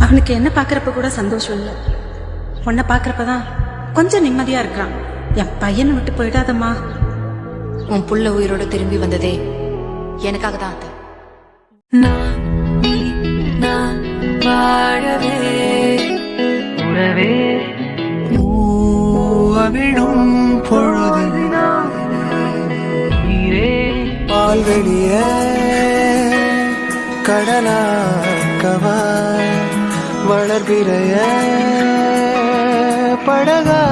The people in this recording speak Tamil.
அவனுக்கு என்ன பார்க்கறப்ப கூட சந்தோஷம் இல்லை. உன்னை பார்க்கறப்பதான் கொஞ்சம் நிம்மதியா இருக்கான். என் பையனை விட்டு போயிடாதம்மா. உன் புள்ள உயிரோட திரும்பி வந்ததே எனக்காக தான் அத்தை. நான் வாழவே உறவே அவிழும் பொழுது பால்வெளிய கடலாக்கவா வளர்பிறைய படகா